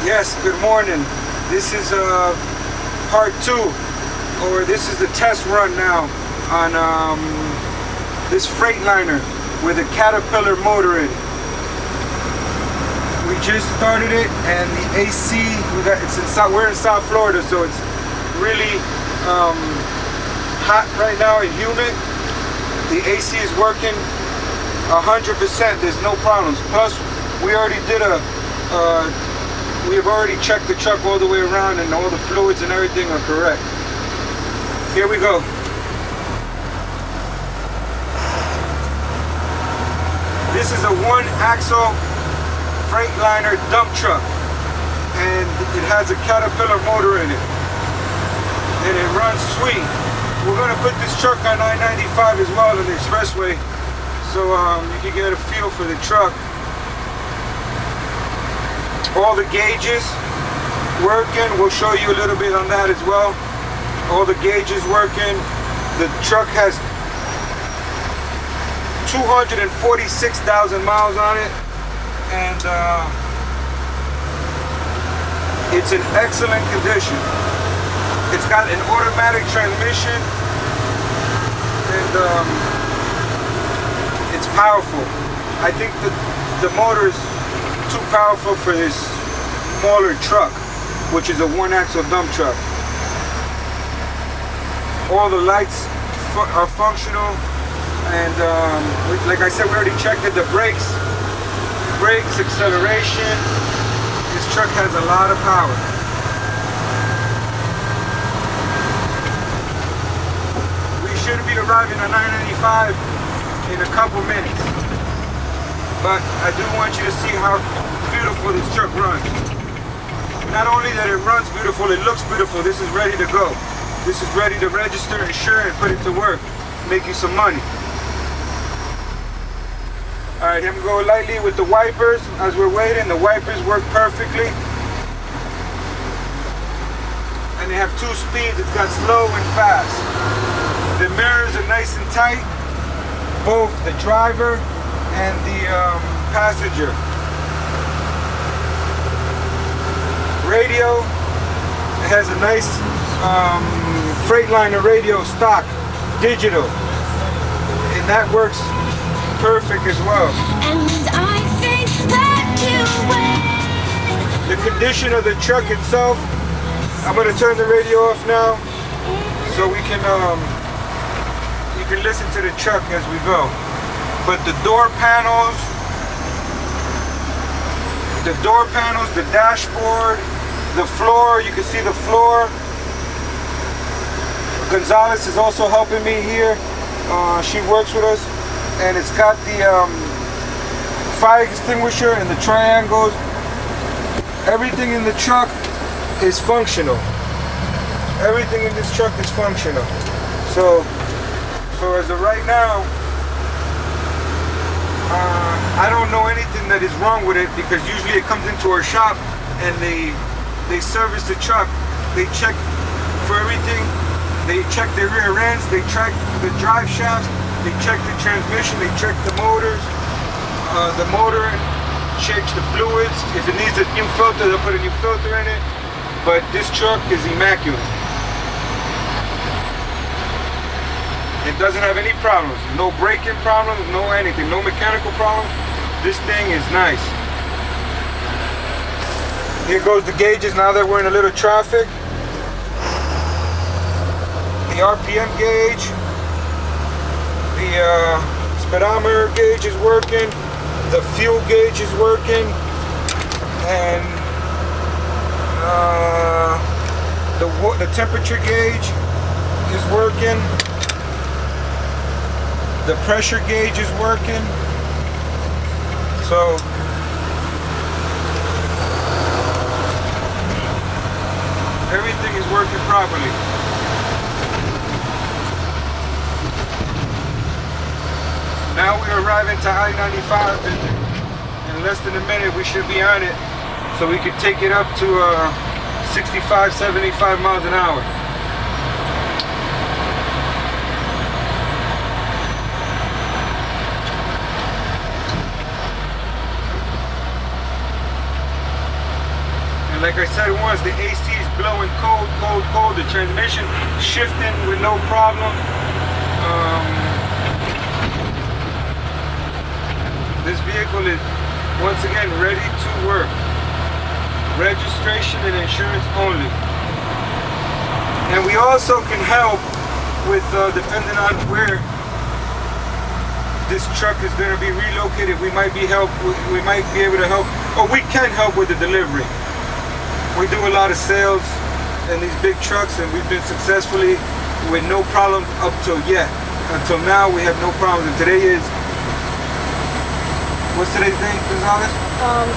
Yes, good morning. This is part 2, or this is the test run now on this freightliner with a Caterpillar motor in it. We just started it, and the AC, we're in South Florida, so it's really hot right now and humid. The AC is working 100%, there's no problems. Plus, we already did we have already checked the truck all the way around, and all the fluids and everything are correct. Here we go. This is a 1-axle freightliner dump truck, and it has a Caterpillar motor in it, and it runs sweet. We're going to put this truck on I-95 as well, on the expressway, so you can get a feel for the truck. All the gauges working. We'll show you a little bit on that as well. All the gauges working. The truck has 246,000 miles on it, and it's in excellent condition. It's got an automatic transmission, and it's powerful. I think the motor is too powerful for this smaller truck, which is a 1-axle dump truck. All the lights are functional, and like I said, we already checked it. The brakes, acceleration. This truck has a lot of power. We should be arriving on I-95 in a couple minutes. But I do want you to see how beautiful this truck runs. Not only that it runs beautiful, it looks beautiful. This is ready to go. This is ready to register, insure, and put it to work. Make you some money. Alright, I'm going to go lightly with the wipers as we're waiting. The wipers work perfectly. And they have 2 speeds. It's got slow and fast. The mirrors are nice and tight. Both the driver and the passenger. Radio, it has a nice freightliner radio, stock, digital, and that works perfect as well. And I think that you will. The condition of the truck itself, I'm going to turn the radio off now so we can you can listen to the truck as we go. But the door panels, the dashboard, the floor, you can see the floor. Gonzalez is also helping me here. She works with us, and it's got the fire extinguisher and the triangles. Everything in the truck is functional. Everything in this truck is functional. So as of right now, I don't know anything that is wrong with it, because usually it comes into our shop and they service the truck. They check for everything. They check the rear ends. They check the drive shafts. They check the transmission. They check the motors. The motor checks the fluids. If it needs a new filter, they'll put a new filter in it. But this truck is immaculate. It doesn't have any problems. No braking problems, no anything, no mechanical problems. This thing is nice. Here goes the gauges now that we're in a little traffic. The RPM gauge. The speedometer gauge is working. The fuel gauge is working. And the temperature gauge is working. The pressure gauge is working. So everything is working properly. Now we're arriving to I-95, and in less than a minute we should be on it, so we can take it up to 65, 75 miles an hour. like I said once, the AC is blowing cold, cold, cold. The transmission shifting with no problem. This vehicle is once again ready to work. Registration and insurance only. And we also can help with depending on where this truck is going to be relocated. We might be able to help, or we can help with the delivery. We do a lot of sales in these big trucks, and we've been successfully with no problems up till yet. Until now, we have no problems. And today is, what's today's date, Gonzalez?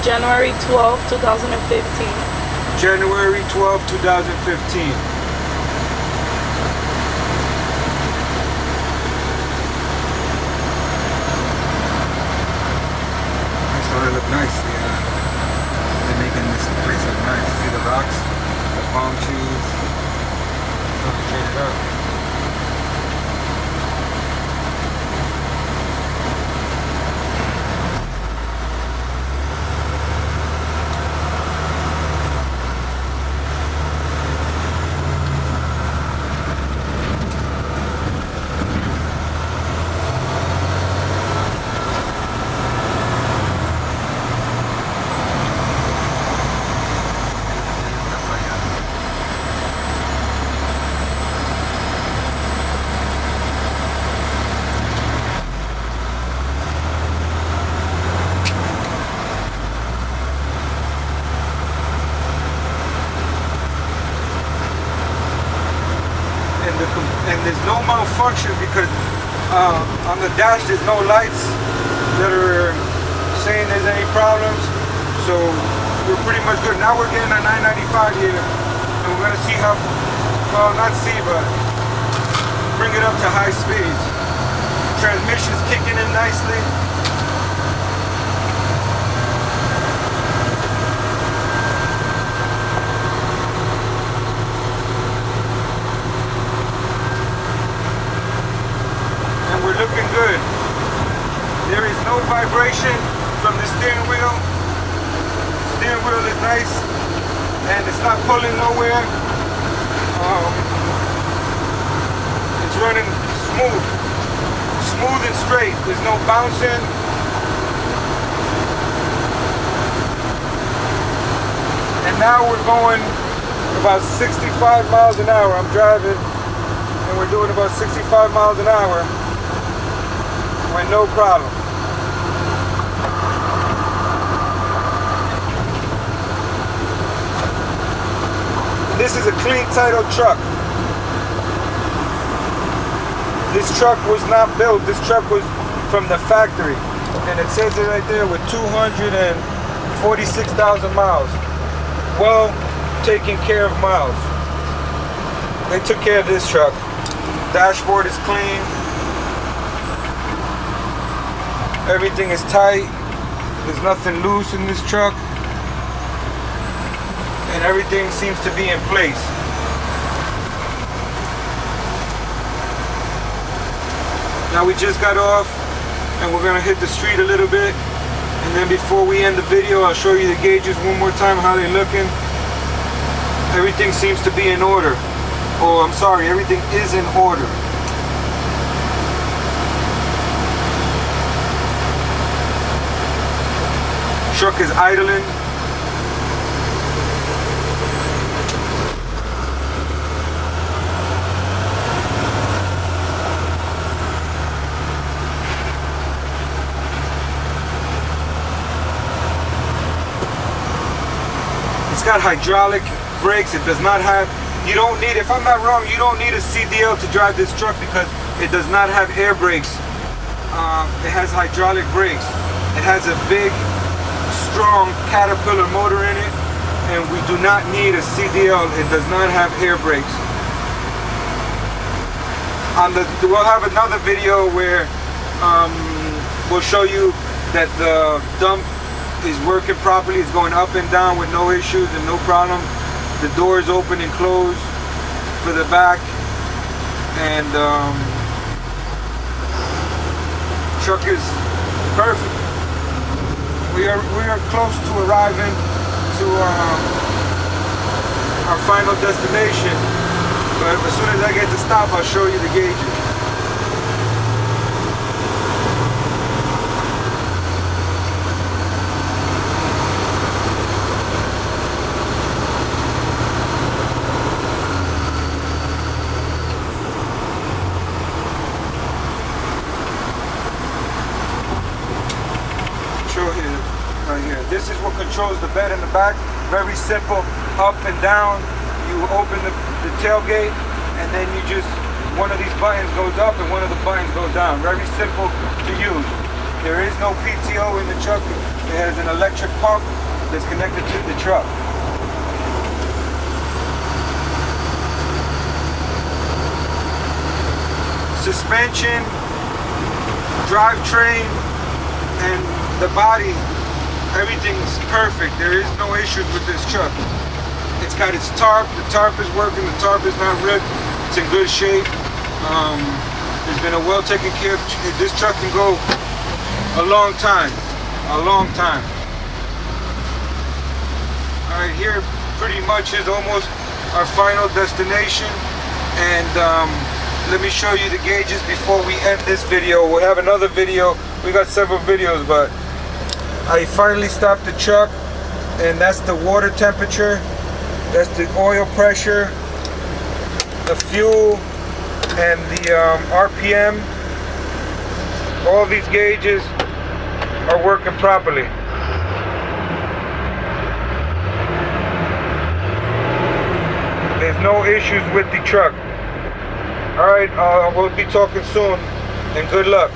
January 12, 2015. January 12, 2015. They look nice. They're making this place look nice. See the rocks, the palm trees. Straight it up. And there's no malfunction because on the dash there's no lights that are saying there's any problems, so we're pretty much good. Now we're getting a 995 here, and we're gonna see how, well, not see, but bring it up to high speeds. Transmission's kicking in nicely. We're looking good. There is no vibration from the steering wheel. Steering wheel is nice and it's not pulling nowhere. It's running smooth and straight. There's no bouncing. And now we're going about 65 miles an hour. I'm driving and we're doing about 65 miles an hour. With no problem. This is a clean title truck. This truck was not built. This truck was from the factory. And it says it right there with 246,000 miles. Well taken care of miles. They took care of this truck. Dashboard is clean. Everything is tight. There's nothing loose in this truck. And everything seems to be in place. Now we just got off and we're gonna hit the street a little bit. And then before we end the video, I'll show you the gauges one more time, how they're looking. Everything seems to be in order. Oh, I'm sorry, everything is in order. Truck is idling. It's got hydraulic brakes. It does not have, you don't need, if I'm not wrong, you don't need a CDL to drive this truck because it does not have air brakes. It has hydraulic brakes. It has a big, strong Caterpillar motor in it, and we do not need a CDL. It does not have air brakes. We'll have another video where we'll show you that the dump is working properly. It's going up and down with no issues and no problem. The doors open and close for the back, and truck is perfect. We are close to arriving to final destination. But as soon as I get to stop, I'll show you the gauges. Right here. This is what controls the bed in the back. Very simple, up and down. You open the tailgate, and then you just, one of these buttons goes up and one of the buttons goes down. Very simple to use. There is no PTO in the truck. It has an electric pump that's connected to the truck. Suspension, drivetrain, and the body, everything's perfect. There is no issues with this truck. It's got its tarp. The tarp is working. The tarp is not ripped. It's in good shape. There's been a well taken care of. This truck can go a long time. A long time. All right, here pretty much is almost our final destination. And let me show you the gauges before we end this video. We'll have another video. We got several videos, but I finally stopped the truck, and that's the water temperature, that's the oil pressure, the fuel, and the RPM. All these gauges are working properly. There's no issues with the truck. All right, we'll be talking soon, and good luck.